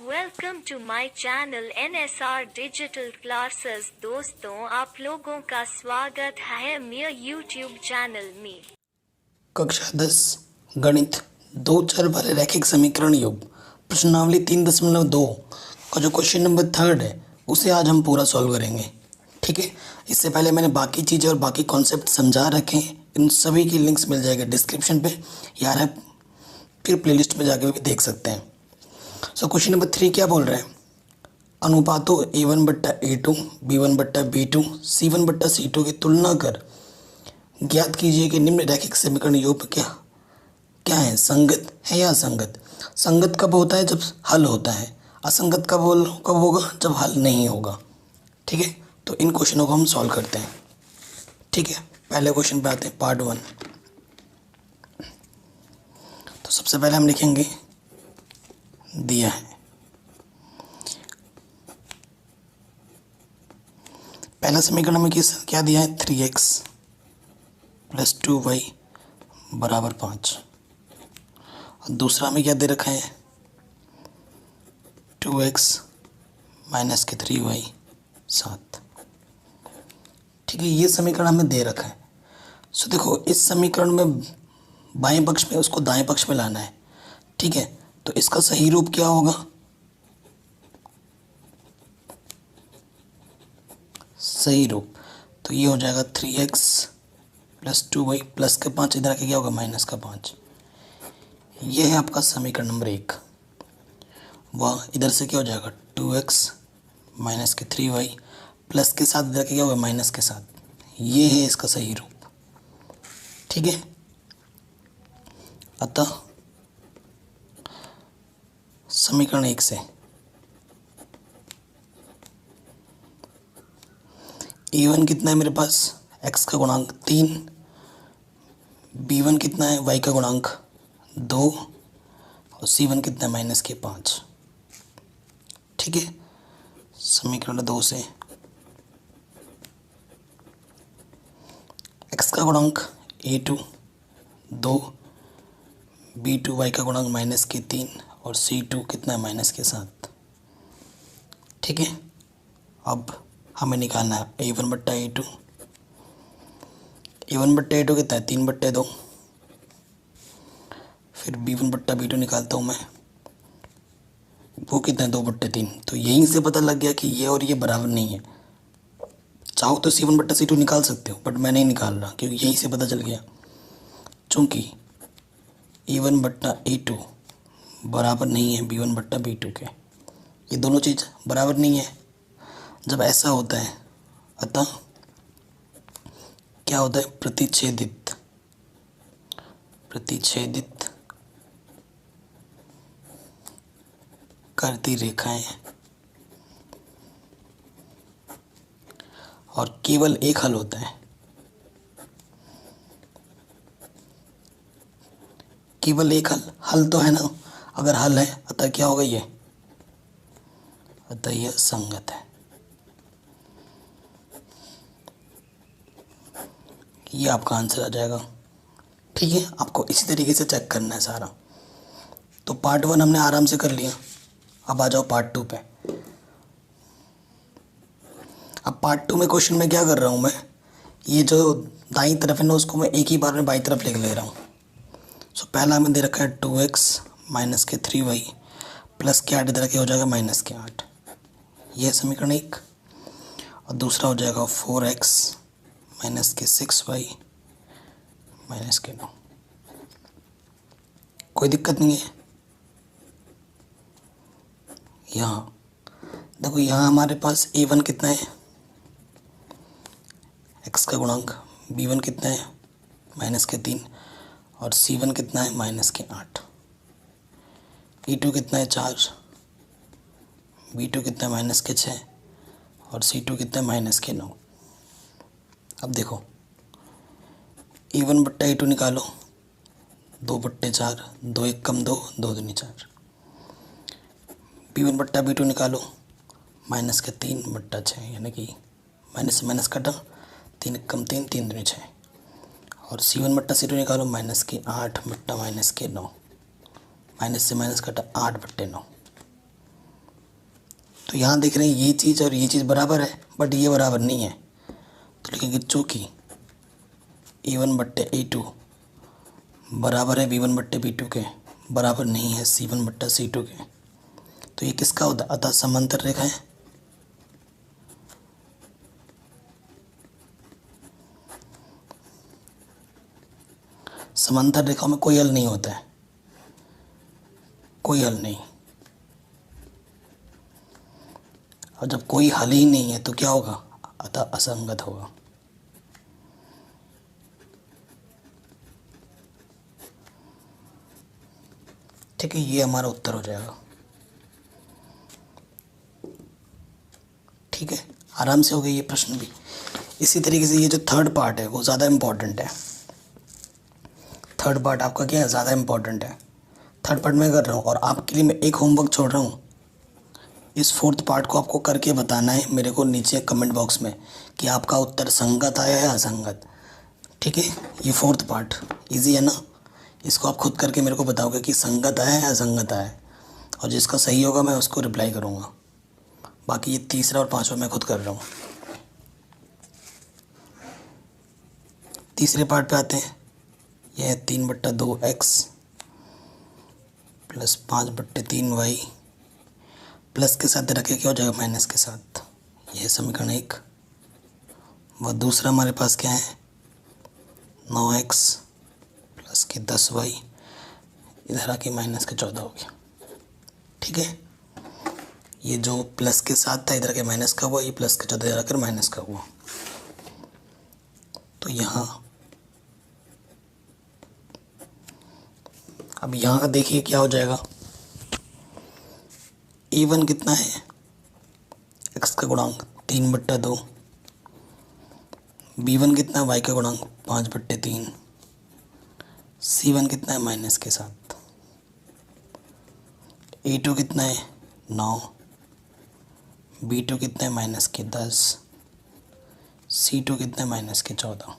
Welcome to my channel NSR digital classes. दोस्तों, आप लोगों का स्वागत है मेरे यूट्यूब चैनल में। कक्षा 10 गणित 2 चर वाले रैखिक समीकरण योग प्रश्नावली 3.2 का जो क्वेश्चन नंबर 3 है उसे आज हम पूरा सॉल्व करेंगे। ठीक है, इससे पहले मैंने बाकी चीज़ें और बाकी कॉन्सेप्ट समझा रखे हैं। इन सभी की लिंक्स मिल जाएगा डिस्क्रिप्शन पे, यार है फिर प्लेलिस्ट में जाके भी देख सकते हैं। सो क्वेश्चन नंबर 3 क्या बोल रहे हैं? अनुपातों A1/A2 B1/B2 C1/C2 की तुलना कर ज्ञात कीजिए कि निम्न रैखिक समीकरण योग क्या क्या है, संगत है या असंगत। संगत कब होता है? जब हल होता है। असंगत कब होगा? जब हल नहीं होगा। ठीक है, तो इन क्वेश्चनों को हम सॉल्व करते हैं। ठीक है, पहले क्वेश्चन पे आते हैं, पार्ट 1। तो सबसे पहले हम लिखेंगे दिया है, पहला समीकरण में क्या दिया है? 3x + 2y = 5। और दूसरा में क्या दे रखा है? 2x - 3y 7। ठीक है, ये समीकरण हमें दे रखा है। सो देखो, इस समीकरण में बाएं पक्ष में उसको दाएं पक्ष में लाना है। ठीक है, तो इसका सही रूप क्या होगा? सही रूप तो ये हो जाएगा 3x + 2y प्लस के 5, इधर आके क्या होगा? -5। ये है आपका समीकरण नंबर 1। वह इधर से क्या हो जाएगा? 2x - 3y प्लस के साथ इधर क्या होगा? माइनस के साथ। ये है इसका सही रूप। ठीक है, अतः समीकरण 1 से A1 कितना है मेरे पास? x का गुणांक 3, B1 कितना है? y का गुणांक 2 और C1 कितना है? -5। ठीक है, समीकरण 2 से x का गुणांक A2 2, B2 y का गुणांक -3 और C2 कितना है? -7। ठीक है, अब हमें निकालना है A1/A2। A1/A2 कितना है? 3/2। फिर B1/B2 निकालता हूँ मैं, वो कितना है? 2/3। तो यहीं से पता लग गया कि ये और ये बराबर नहीं है। चाहो तो C1/C2 निकाल सकते हो, बट मैं नहीं निकाल रहा क्योंकि यहीं से पता चल गया। चूँकि A1/A2 बराबर नहीं है B1/B2 के, ये दोनों चीज़ बराबर नहीं है। जब ऐसा होता है, अतः क्या होता है? प्रतिच्छेदित करती रेखाएं और केवल एक हल होता है। केवल एक हल तो है ना। अगर हल है, अतः क्या होगा? ये अतः यह संगत है। ये आपका आंसर आ जाएगा। ठीक है, आपको इसी तरीके से चेक करना है सारा। तो पार्ट 1 हमने आराम से कर लिया। अब आ जाओ पार्ट 2 पे। अब पार्ट 2 में क्वेश्चन में क्या कर रहा हूँ मैं? ये जो दाईं तरफ है ना, उसको मैं एक ही बार में बाईं तरफ लिख ले रहा हूँ। सो पहला हमें दे रखा है 2x - 3y प्लस के 8, इधर के हो जाएगा -8। यह समीकरण 1। और दूसरा हो जाएगा 4x - 6y -9। कोई दिक्कत नहीं है। यहाँ देखो, यहाँ हमारे पास A1 कितना है? x का गुणांक, B1 कितना है? -3 और C1 कितना है? -8। E2 कितना है? 4, B2 कितना है? -6 और C2 कितना है? -9। अब देखो, A1/A2 निकालो, 2/4, 2 1 कम 2, 2 दूनी 4। B1/B2 निकालो, -3/6, यानी कि माइनस से माइनस कटा, 3 1 कम 3, 3 दूनी 6। और C1/C2 निकालो, -8/-9, माइनस से माइनस कटा 8/9। तो यहाँ देख रहे हैं ये चीज़ और ये चीज़ बराबर है, बट ये बराबर नहीं है। तो लिखेंगे चूँकि A1/A2 बराबर है B1/B2 के, बराबर नहीं है C1/C2 के, तो ये किसका होता है? अतः समांतर रेखा है। समांतर रेखाओं में कोई हल नहीं होता है, कोई हल नहीं। और जब कोई हल ही नहीं है तो क्या होगा? अतः असंगत होगा। ठीक है, ये हमारा उत्तर हो जाएगा। ठीक है, आराम से हो गया ये प्रश्न भी। इसी तरीके से ये जो थर्ड पार्ट है वो ज़्यादा इम्पोर्टेंट है। थर्ड पार्ट आपका क्या है? ज़्यादा इम्पोर्टेंट है। थर्ड पार्ट मैं कर रहा हूँ और आपके लिए मैं एक होमवर्क छोड़ रहा हूँ। इस फोर्थ पार्ट को आपको करके बताना है मेरे को नीचे कमेंट बॉक्स में कि आपका उत्तर संगत आया है असंगत। ठीक है, ये फोर्थ पार्ट इजी है ना? इसको आप खुद करके मेरे को बताओगे कि संगत आया है असंगत आया है, और जिसका सही होगा मैं उसको रिप्लाई करूँगा। बाकी ये तीसरा और पांचवा मैं खुद कर रहा हूँ। तीसरे पार्ट पे आते हैं। यह है 3/2x प्लस 5/3y प्लस के साथ रखे क्या हो जाएगा? माइनस के साथ। यह है समीकरण 1। वह दूसरा हमारे पास क्या है? 9x प्लस के 10y इधर आके माइनस के 14 हो गया। ठीक है, ये जो प्लस के साथ था इधर के माइनस का हुआ, ये प्लस के 14 इधर आकर माइनस का हुआ। तो यहाँ अब यहाँ का देखिए क्या हो जाएगा। A1 कितना है? x का गुणांक 3/2। B1 कितना है? y का गुणांक 5/3। C1 कितना है? माइनस के साथ। A2 कितना है? 9। B2 कितना है? माइनस के 10। C2 कितना है? माइनस के 14।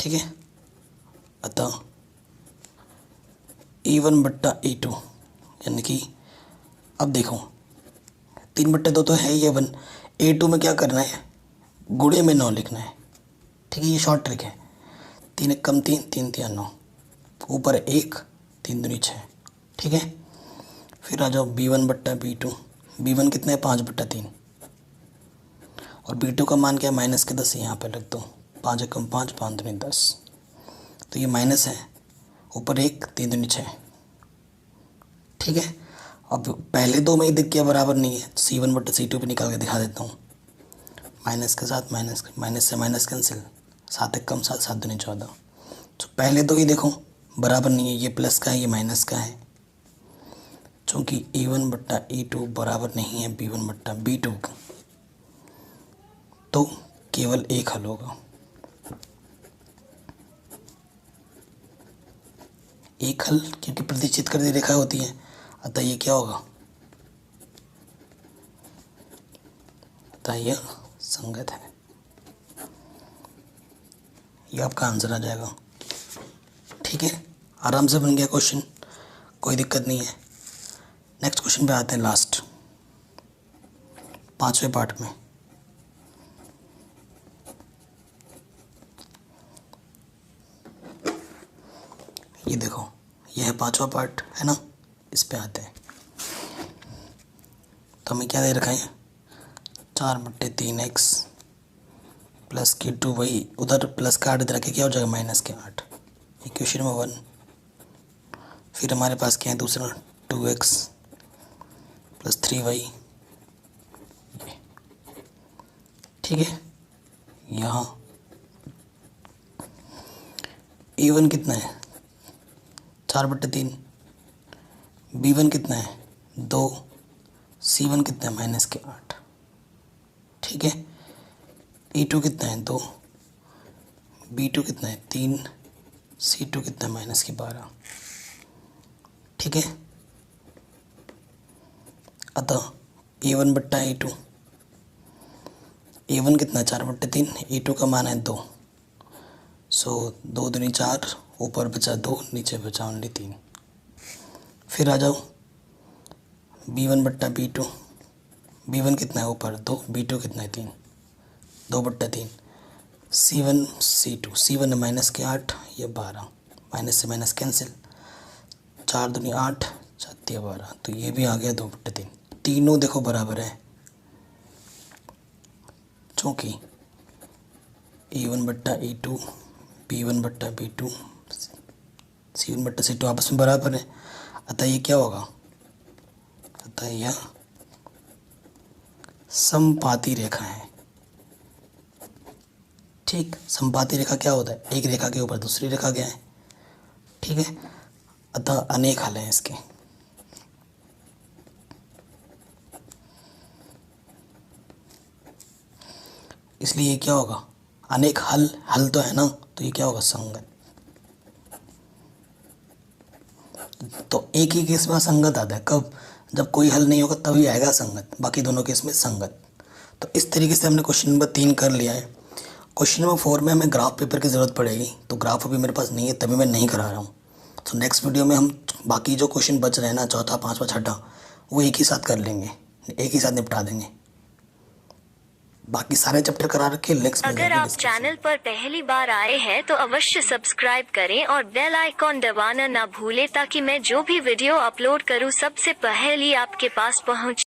ठीक है, अतः A1/A2 यानी कि अब देखो 3/2 तो है ही A1। A2 में क्या करना है? गुणे में 9 लिखना है। ठीक है, ये शॉर्ट ट्रिक है। 3 1 कम 3, 3 3 9, ऊपर 1, 3 दूनी 6। ठीक है, फिर आ जाओ B1/B2। B1 कितना है? 5/3 और B2 का मान क्या है? माइनस के 10। यहाँ पे रख दो 5 1 कम 5, 5 दूनी 10। तो ये माइनस है, ऊपर 1, 3 दूनी 6। ठीक है, अब पहले दो में ही दिख गया बराबर नहीं है, C1/C2 पे निकाल के दिखा देता हूँ। माइनस के साथ माइनस, माइनस से माइनस कैंसिल, 7 1 कम 7, 7 दूनी 14। तो पहले दो ही देखो बराबर नहीं है, ये प्लस का है ये माइनस का है। चूँकि A1/A2 बराबर नहीं है B1/B2 का, तो केवल एक हल होगा। एक हल, क्योंकि प्रतिचित कर दी रेखा होती है, अतः ये क्या होगा? अतः यह संगत है। ये आपका आंसर आ जाएगा। ठीक है, आराम से बन गया क्वेश्चन, कोई दिक्कत नहीं है। नेक्स्ट क्वेश्चन पे आते हैं, लास्ट 5वें पार्ट में। ये देखो, यह है 5वां पार्ट है ना, इस पे आते हैं। तो हमें क्या दे रखा है? 4/3x प्लस के 2 वही उधर प्लस का 8 इधर रखे क्या हो जाएगा? माइनस के 8। Equation number 1। फिर हमारे पास क्या है दूसरा? 2x plus 3y। ठीक है, यहाँ A1 कितना है? 4/3। B1 कितना है? 2। C1 कितना है? माइनस के 8। ठीक है, E2 कितना है? 2। B2 कितना है? 3। C2 कितना है? माइनस के 12। ठीक है, अतः A1/A2, A1 कितना है? 4/3। A2 का मान है 2। सो 2 दूनी 4, ऊपर बचा 2, नीचे बचा ओनली 3। फिर आ जाओ B1/B2। B1 कितना है ऊपर 2, B2 कितना है 3, 2/3। C1 माइनस के 8, ये 12, माइनस से माइनस कैंसिल, 4 दूनी 8, 7 12, तो ये भी आ गया 2/3। तीनों देखो बराबर है, चूँकि E1/E2, B1/B2, C1/C2 आपस में बराबर है, अतः ये क्या होगा, अतः यह समपाती रेखा है। ठीक, समपाती रेखा क्या होता है, एक रेखा के ऊपर दूसरी रेखा क्या है। ठीक है, अतः अनेक हल हैं इसके। इसलिए ये क्या होगा, अनेक हल तो है ना, तो ये क्या होगा, संगत। तो एक ही केस में संगत आता है, कब, जब कोई हल नहीं होगा तभी आएगा संगत, बाकी दोनों केस में संगत। तो इस तरीके से हमने क्वेश्चन नंबर 3 कर लिया है। क्वेश्चन नंबर 4 में हमें ग्राफ पेपर की ज़रूरत पड़ेगी, तो ग्राफ अभी मेरे पास नहीं है, तभी मैं नहीं करा रहा हूँ। तो नेक्स्ट वीडियो में हम बाकी जो क्वेश्चन बच रहे हैं ना, चौथा, पाँचवा, छठा, वो एक ही साथ कर लेंगे, एक ही साथ निपटा देंगे। बाकी सारे चैप्टर करा रखे, नेक्स्ट में अगर आप चैनल पर पहली बार आए हैं तो अवश्य सब्सक्राइब करें और बेल आइकॉन दबाना ना भूलें, ताकि मैं जो भी वीडियो अपलोड करूं सबसे पहले आपके पास पहुंचे।